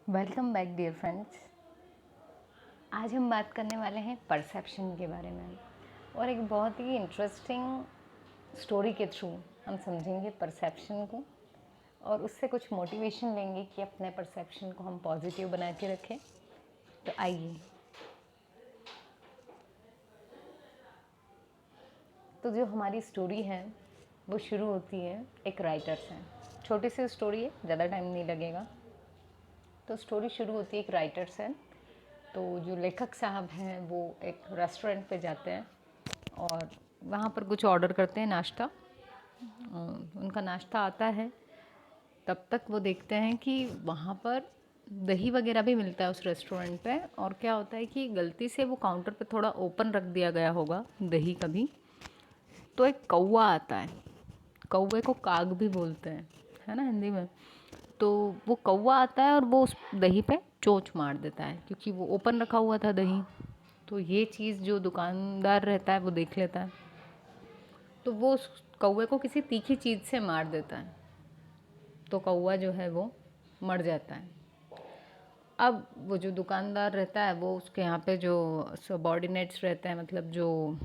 Welcome back dear friends. आज हम बात करने वाले हैं परसेप्शन के बारे में और एक बहुत ही इंटरेस्टिंग स्टोरी के थ्रू हम समझेंगे परसेप्शन को और उससे कुछ मोटिवेशन लेंगे कि अपने परसेप्शन को हम पॉजिटिव बना के रखें। तो आइए। तो जो हमारी स्टोरी है वो शुरू होती है एक राइटर से। छोटी सी स्टोरी है, ज़्यादा टाइम नहीं लगेगा। तो स्टोरी शुरू होती है एक राइटर से। तो जो लेखक साहब हैं वो एक रेस्टोरेंट पे जाते हैं और वहाँ पर कुछ ऑर्डर करते हैं नाश्ता। उनका नाश्ता आता है, तब तक वो देखते हैं कि वहाँ पर दही वगैरह भी मिलता है उस रेस्टोरेंट पे। और क्या होता है कि गलती से वो काउंटर पे थोड़ा ओपन रख दिया गया होगा दही कभी, तो एक कौवा आता है। कौवे को काग भी बोलते हैं, है ना हिंदी में। तो वो कौवा आता है और वो उस दही पे चोंच मार देता है क्योंकि वो ओपन रखा हुआ था दही। तो ये चीज़ जो दुकानदार रहता है वो देख लेता है, तो वो उस कौवे को किसी तीखी चीज़ से मार देता है। तो कौवा जो है वो मर जाता है। अब वो जो दुकानदार रहता है वो उसके यहाँ पे जो सबॉर्डिनेट्स रहते हैं, मतलब जो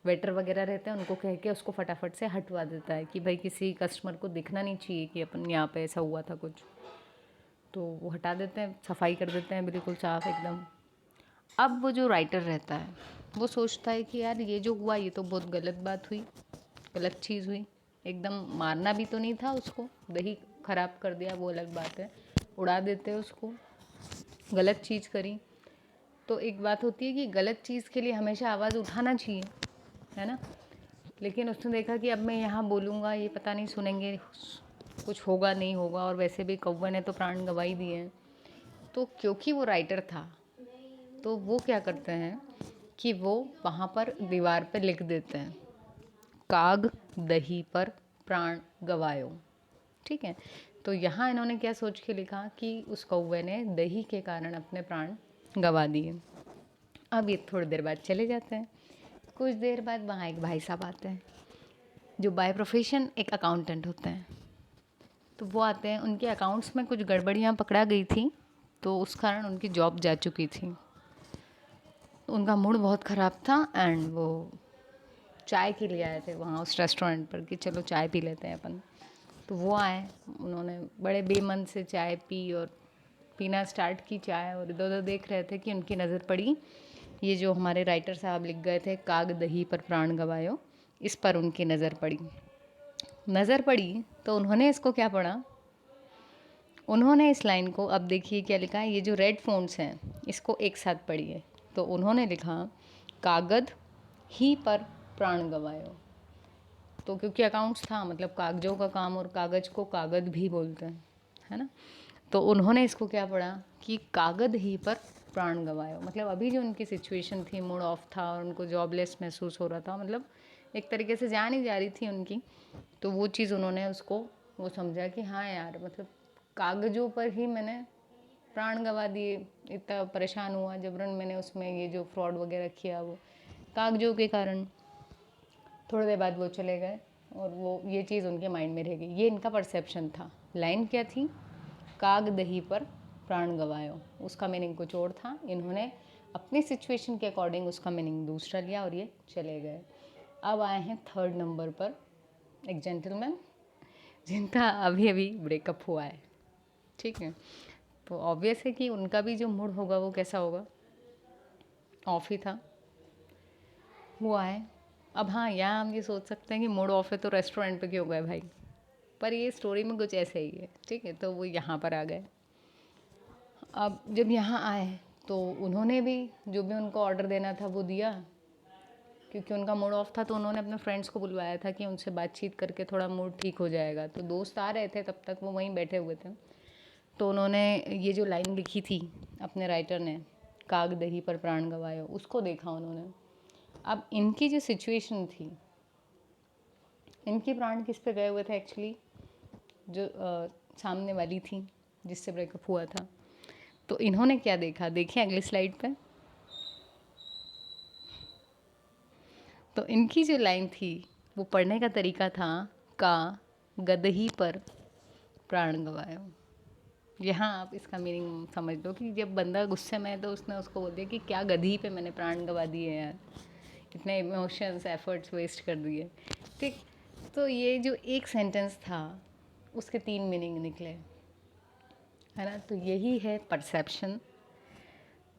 वेटर वगैरह रहते हैं, उनको कह के उसको फटाफट से हटवा देता है कि भाई किसी कस्टमर को दिखना नहीं चाहिए कि अपन यहाँ पे ऐसा हुआ था कुछ। तो वो हटा देते हैं, सफाई कर देते हैं बिल्कुल साफ एकदम। अब वो जो राइटर रहता है वो सोचता है कि यार ये जो हुआ ये तो बहुत गलत बात हुई, गलत चीज़ हुई। एकदम मारना भी तो नहीं था उसको, दही ख़राब कर दिया वो अलग बात है, उड़ा देते उसको, गलत चीज़ करी। तो एक बात होती है कि गलत चीज़ के लिए हमेशा आवाज़ उठाना चाहिए, है ना। लेकिन उसने देखा कि अब मैं यहाँ बोलूँगा ये पता नहीं सुनेंगे, कुछ होगा नहीं होगा, और वैसे भी कौवे ने तो प्राण गंवा ही दिए हैं। तो क्योंकि वो राइटर था तो वो क्या करते हैं कि वो वहाँ पर दीवार पे लिख देते हैं, काग दही पर प्राण गवायो। ठीक है। तो यहाँ इन्होंने क्या सोच के लिखा कि उस कौवे ने दही के कारण अपने प्राण गवा दिए। अब ये थोड़ी देर बाद चले जाते हैं। कुछ देर बाद वहाँ एक भाई साहब आते हैं जो बाय प्रोफेशन एक अकाउंटेंट होते हैं। तो वो आते हैं, उनके अकाउंट्स में कुछ गड़बड़ियाँ पकड़ा गई थी, तो उस कारण उनकी जॉब जा चुकी थी। उनका मूड बहुत ख़राब था एंड वो चाय के लिए आए थे वहाँ उस रेस्टोरेंट पर कि चलो चाय पी लेते हैं अपन। तो वो आए, उन्होंने बड़े बेमन से चाय पी और पीना स्टार्ट की चाय, और इधर उधर देख रहे थे कि उनकी नज़र पड़ी ये जो हमारे राइटर साहब लिख गए थे काग दही पर प्राण गवायो, इस पर उनकी नज़र पड़ी। नज़र पड़ी तो उन्होंने इसको क्या पढ़ा, उन्होंने इस लाइन को, अब देखिए क्या लिखा है, ये जो रेड फ़ॉन्ट्स हैं इसको एक साथ पढ़िए। तो उन्होंने लिखा कागद ही पर प्राण गवायो। तो क्योंकि अकाउंट्स था, मतलब कागजों का काम, और कागज़ को कागद भी बोलते हैं, है ना। तो उन्होंने इसको क्या पढ़ा कि कागद ही पर प्राण गवायो, मतलब अभी जो उनकी सिचुएशन थी, मूड ऑफ था और उनको जॉबलेस महसूस हो रहा था, मतलब एक तरीके से जान ही जा रही थी उनकी। तो वो चीज़ उन्होंने उसको वो समझा कि हाँ यार, मतलब कागज़ों पर ही मैंने प्राण गंवा दिए, इतना परेशान हुआ जबरन मैंने उसमें ये जो फ्रॉड वगैरह किया वो कागज़ों के कारण। थोड़ी देर बाद वो चले गए और वो ये चीज़ उनके माइंड में रह गई। ये इनका परसेप्शन था। लाइन क्या थी, काग दही पर प्राण गवायो, उसका मीनिंग कुछ और था। इन्होंने अपनी सिचुएशन के अकॉर्डिंग उसका मीनिंग दूसरा लिया और ये चले गए। अब आए हैं थर्ड नंबर पर एक जेंटलमैन जिनका अभी अभी ब्रेकअप हुआ है। ठीक है। तो ऑब्वियस है कि उनका भी जो मूड होगा वो कैसा होगा, ऑफ ही था। वो आए। अब हाँ, यहाँ हम ये सोच सकते हैं कि मूड ऑफ है तो रेस्टोरेंट पे क्यों गए भाई, पर ये स्टोरी में कुछ ऐसे ही है। ठीक है। तो वो यहाँ पर आ गए। अब जब यहाँ आए तो उन्होंने भी जो भी उनको ऑर्डर देना था वो दिया। क्योंकि उनका मूड ऑफ था तो उन्होंने अपने फ्रेंड्स को बुलवाया था कि उनसे बातचीत करके थोड़ा मूड ठीक हो जाएगा। तो दोस्त आ रहे थे, तब तक वो वहीं बैठे हुए थे। तो उन्होंने ये जो लाइन लिखी थी अपने राइटर ने, काग दही पर प्राण गवायो, उसको देखा उन्होंने। अब इनकी जो सिचुएशन थी, इनके प्राण किस पे गए हुए थे एक्चुअली, जो सामने वाली थी जिससे ब्रेकअप हुआ था। तो इन्होंने क्या देखा, देखिए अगली स्लाइड पे। तो इनकी जो लाइन थी वो पढ़ने का तरीका था, का गदही पर प्राण गवायो। यहाँ आप इसका मीनिंग समझ लो कि जब बंदा गुस्से में है तो उसने उसको बोल दिया कि क्या गधी पे मैंने प्राण गंवा दिए यार, इतने इमोशंस एफर्ट्स वेस्ट कर दिए। ठीक, तो ये जो एक सेंटेंस था उसके 3 मीनिंग निकले, है ना। तो यही है परसेप्शन।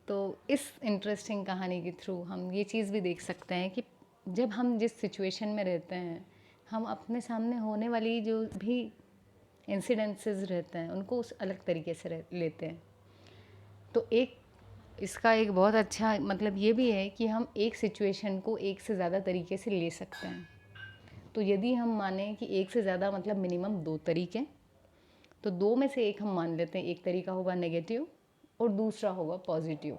तो इस इंटरेस्टिंग कहानी के थ्रू हम ये चीज़ भी देख सकते हैं कि जब हम जिस सिचुएशन में रहते हैं, हम अपने सामने होने वाली जो भी इंसिडेंसेस रहते हैं उनको उस अलग तरीके से लेते हैं। तो एक इसका एक बहुत अच्छा मतलब ये भी है कि हम एक सिचुएशन को एक से ज़्यादा तरीके से ले सकते हैं। तो यदि हम माने कि एक से ज़्यादा मतलब मिनिमम 2 तरीके, तो 2 में से एक हम मान लेते हैं, एक तरीका होगा नेगेटिव और दूसरा होगा पॉजिटिव।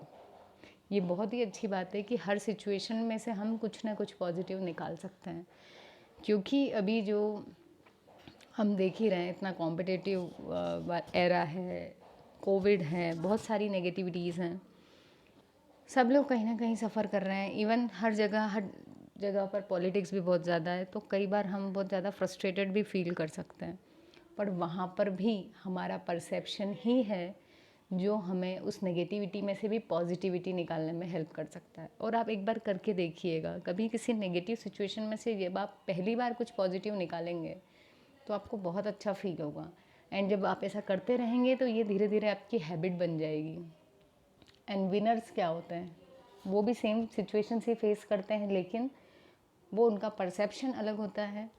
ये बहुत ही अच्छी बात है कि हर सिचुएशन में से हम कुछ ना कुछ पॉजिटिव निकाल सकते हैं, क्योंकि अभी जो हम देख ही रहे हैं इतना कॉम्पिटिटिव एरा है, कोविड है, बहुत सारी नेगेटिविटीज़ हैं, सब लोग कहीं ना कहीं सफ़र कर रहे हैं। इवन हर जगह पर पॉलिटिक्स भी बहुत ज़्यादा है, तो कई बार हम बहुत ज़्यादा फ्रस्ट्रेटेड भी फील कर सकते हैं। पर वहाँ पर भी हमारा परसेप्शन ही है जो हमें उस नेगेटिविटी में से भी पॉजिटिविटी निकालने में हेल्प कर सकता है। और आप एक बार करके देखिएगा, कभी किसी नेगेटिव सिचुएशन में से जब आप पहली बार कुछ पॉजिटिव निकालेंगे तो आपको बहुत अच्छा फील होगा। एंड जब आप ऐसा करते रहेंगे तो ये धीरे धीरे आपकी हैबिट बन जाएगी। एंड विनर्स क्या होते हैं, वो भी सेम सिचुएशन से फेस करते हैं, लेकिन वो उनका परसेप्शन अलग होता है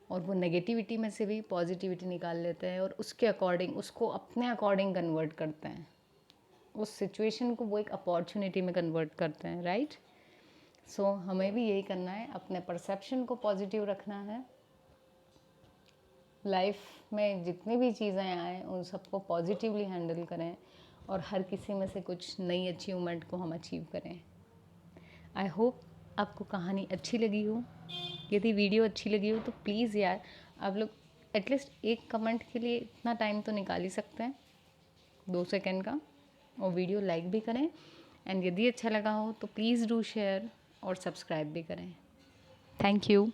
और वो नेगेटिविटी में से भी पॉजिटिविटी निकाल लेते हैं और उसके अकॉर्डिंग उसको अपने अकॉर्डिंग कन्वर्ट करते हैं। उस सिचुएशन को वो एक अपॉर्चुनिटी में कन्वर्ट करते हैं, राइट। सो हमें भी यही करना है, अपने परसेप्शन को पॉजिटिव रखना है। लाइफ में जितनी भी चीज़ें आएँ उन सबको पॉजिटिवली हैंडल करें और हर किसी में से कुछ नई अचीवमेंट को हम अचीव करें। आई होप आपको कहानी अच्छी लगी हो। यदि वीडियो अच्छी लगी हो तो प्लीज़ यार आप लोग एटलीस्ट एक कमेंट के लिए इतना टाइम तो निकाल ही सकते हैं, 2 सेकंड का, और वीडियो लाइक भी करें। एंड यदि अच्छा लगा हो तो प्लीज़ डू शेयर और सब्सक्राइब भी करें। Thank you.